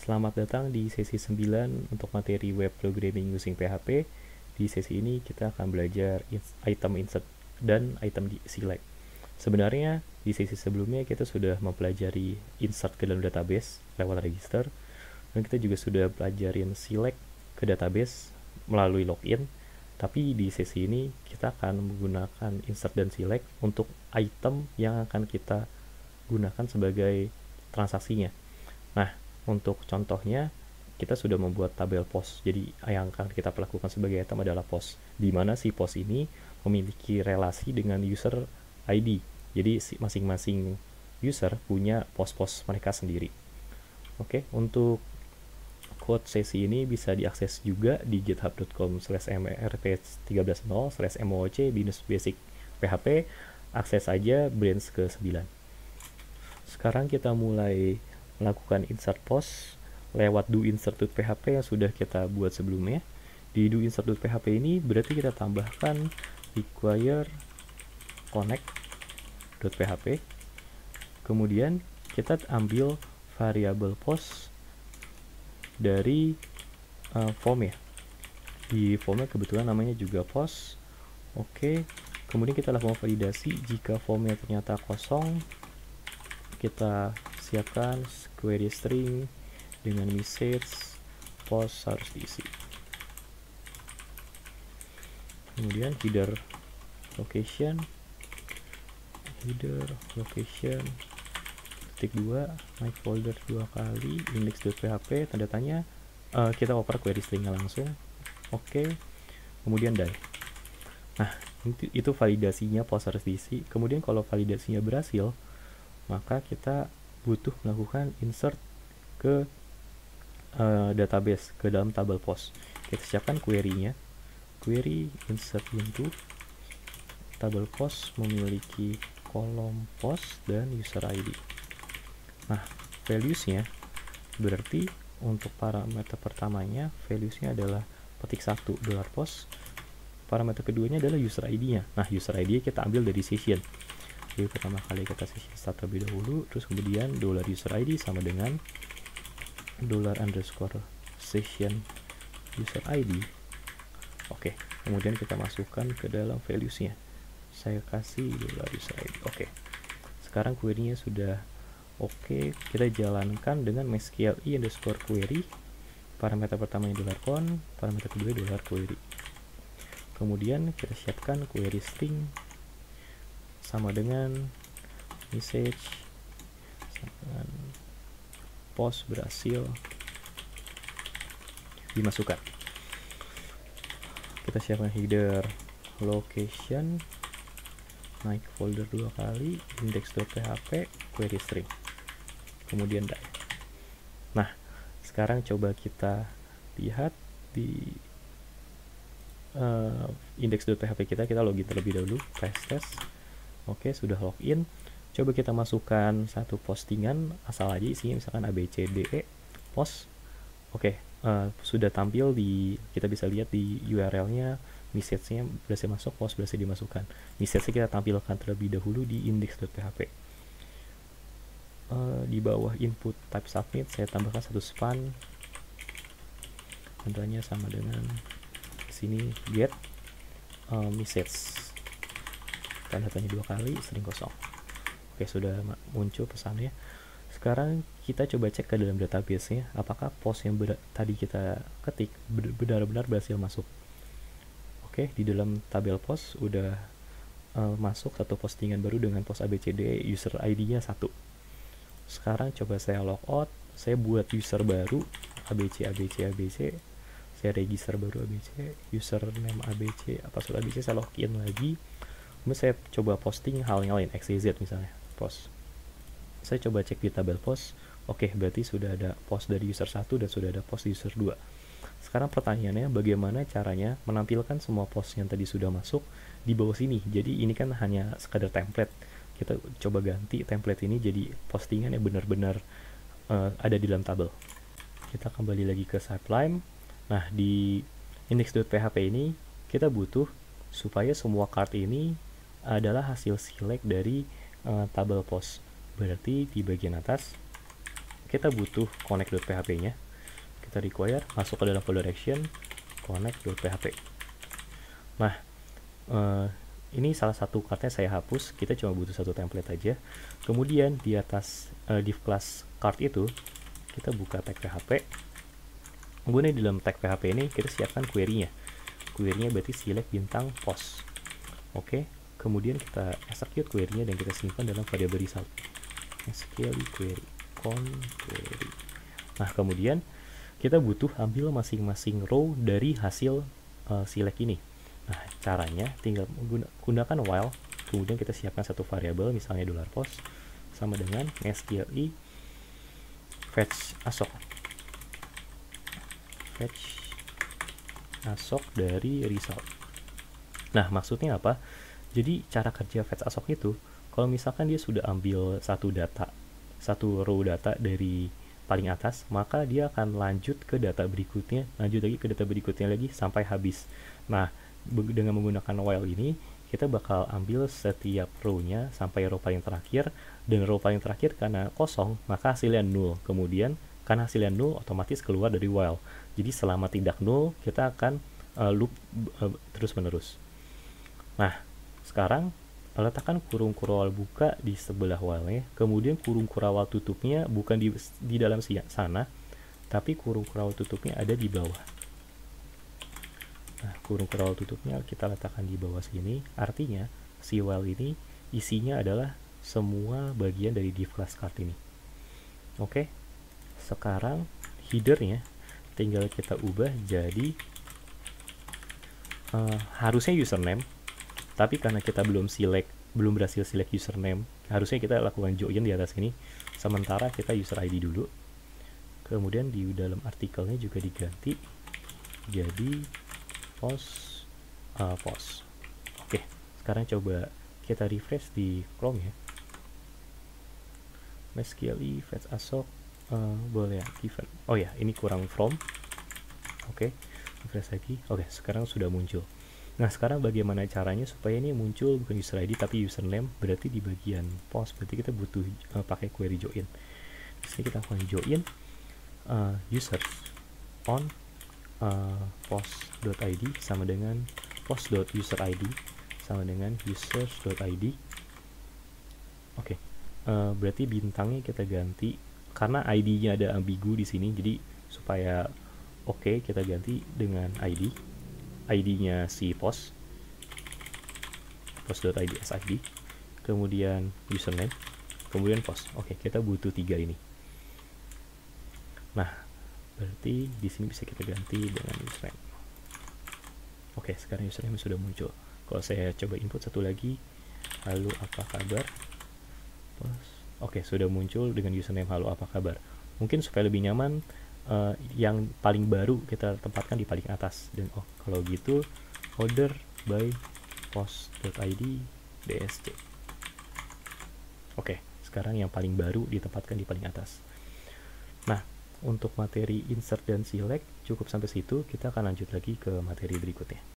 Selamat datang di sesi 9 untuk materi web programming using PHP. Di sesi ini kita akan belajar item insert dan item select. Sebenarnya di sesi sebelumnya kita sudah mempelajari insert ke dalam database lewat register, dan kita juga sudah pelajarin select ke database melalui login. Tapi di sesi ini kita akan menggunakan insert dan select untuk item yang akan kita gunakan sebagai transaksinya. Nah, untuk contohnya, kita sudah membuat tabel post. Jadi, yang akan kita lakukan sebagai item adalah post, di mana si post ini memiliki relasi dengan user ID. Jadi, masing-masing user punya post-post mereka sendiri. Oke, untuk code sesi ini bisa diakses juga di github.com/mrp13.0/mooc-basic-php. Akses aja branch ke-9. Sekarang kita mulai melakukan insert post lewat doInsert.php yang sudah kita buat sebelumnya. Di doInsert.php ini berarti kita tambahkan require connect.php. Kemudian kita ambil variabel post dari form ya. Di formnya kebetulan namanya juga post. Oke. Kemudian kita lakukan validasi. Jika formnya ternyata kosong, kita siapkan query string dengan message post harus diisi. Kemudian header location titik 2 my folder 2 kali index.php tanda tanya, kita oper query stringnya langsung. Oke. Kemudian die. Nah, itu validasinya post harus diisi. Kemudian kalau validasinya berhasil, maka kita butuh melakukan insert ke database, ke dalam tabel post. Kita siapkan query-nya. Query insert into tabel post memiliki kolom post dan user ID. Nah, values-nya berarti untuk parameter pertamanya, values-nya adalah petik 1 $post. Parameter keduanya adalah user ID-nya. Nah, user ID kita ambil dari session. Jadi pertama kali kita session start terlebih dahulu, terus kemudian $user ID sama dengan $_session user ID. Oke, kemudian kita masukkan ke dalam values-nya. Saya kasih $user ID. Oke. Sekarang query-nya sudah oke. Kita jalankan dengan mysqli_query. Parameter pertamanya $con, parameter kedua $query. Kemudian kita siapkan query string sama dengan message sama dengan post berhasil dimasukkan. Kita siapkan header location naik folder 2 kali index.php query string, kemudian die. Nah, sekarang coba kita lihat di index.php kita login terlebih dahulu, press test. Oke, sudah login. Coba kita masukkan satu postingan asal aja, isinya misalkan abcde post. Oke, sudah tampil kita bisa lihat di URL-nya, message-nya berhasil masuk, post berhasil dimasukkan. Message-nya kita tampilkan terlebih dahulu di index.php. Di bawah input type submit saya tambahkan satu span, tandanya sama dengan di sini get message, tanda tanya 2 kali, string kosong. Oke, sudah muncul pesannya. Sekarang kita coba cek ke dalam database-nya, apakah post yang tadi kita ketik benar-benar berhasil masuk. Oke, di dalam tabel post udah masuk satu postingan baru dengan post abcde, user ID-nya 1. Sekarang coba saya logout, saya buat user baru abc, saya register baru abc, username abc, password abc, saya login lagi. Kemudian saya coba posting hal yang lain, xyz misalnya, post. Saya coba cek di tabel post. Oke, berarti sudah ada post dari user 1 dan sudah ada post di user 2. Sekarang pertanyaannya, bagaimana caranya menampilkan semua post yang tadi sudah masuk di bawah sini. Jadi ini kan hanya sekadar template. Kita coba ganti template ini jadi postingan yang benar-benar ada di dalam tabel. Kita kembali lagi ke Sublime. Nah, di index.php ini kita butuh supaya semua card ini adalah hasil select dari tabel post. Berarti di bagian atas kita butuh connect.php-nya. Kita require masuk ke dalam folder action connect.php. Nah, ini salah satu card-nya saya hapus, kita cuma butuh satu template aja. Kemudian di atas div class card itu kita buka tag PHP. Kemudian di dalam tag PHP ini kita siapkan query-nya. Query-nya berarti select bintang post. Oke, kemudian kita execute query-nya dan kita simpan dalam variable result. SQL query query. Nah, kemudian kita butuh ambil masing-masing row dari hasil select ini. Nah, caranya tinggal menggunakan while, kemudian kita siapkan satu variabel, misalnya $post sama dengan SQL fetch asok. Fetch asok dari result. Nah, maksudnya apa? Jadi cara kerja fetch asok itu, kalau misalkan dia sudah ambil satu row data dari paling atas, maka dia akan lanjut ke data berikutnya, lagi sampai habis. Nah, dengan menggunakan while ini, kita bakal ambil setiap row-nya sampai row paling terakhir, dan row paling terakhir karena kosong, maka hasilnya 0. Kemudian karena hasilnya 0, otomatis keluar dari while. Jadi selama tidak 0, kita akan loop terus-menerus. Nah, sekarang letakkan kurung kurawal buka di sebelah while-nya, kemudian kurung kurawal tutupnya bukan di dalam sana, tapi kurung kurawal tutupnya ada di bawah. Nah, kurung kurawal tutupnya kita letakkan di bawah sini, artinya si while ini isinya adalah semua bagian dari div class card ini. Oke, sekarang header-nya tinggal kita ubah jadi harusnya username, tapi karena kita belum berhasil select username, harusnya kita lakukan join di atas ini. Sementara kita user ID dulu. Kemudian di dalam artikelnya juga diganti jadi post. Oke, sekarang coba kita refresh di Chrome ya. SQL fetch asok boleh ya, given. Oh ya, ini kurang from. Oke, refresh lagi. Oke, sekarang sudah muncul. Nah, sekarang bagaimana caranya supaya ini muncul bukan user ID tapi username? Berarti di bagian post, berarti kita butuh pakai query join. Di sini kita lakukan join user on post.id sama dengan post.userid sama dengan users.id. Oke, berarti bintangnya kita ganti karena ID-nya ada ambigu di sini, jadi supaya oke, kita ganti dengan ID-nya si post.id sid, kemudian username, kemudian post. Oke, kita butuh 3 ini. Nah, berarti di sini bisa kita ganti dengan username. Oke, sekarang username sudah muncul. Kalau saya coba input satu lagi, halo apa kabar? Oke, sudah muncul dengan username halo apa kabar. Mungkin supaya lebih nyaman, yang paling baru kita tempatkan di paling atas. Dan kalau gitu order by post.id bsc. Oke, sekarang yang paling baru ditempatkan di paling atas. Nah, untuk materi insert dan select cukup sampai situ. Kita akan lanjut lagi ke materi berikutnya.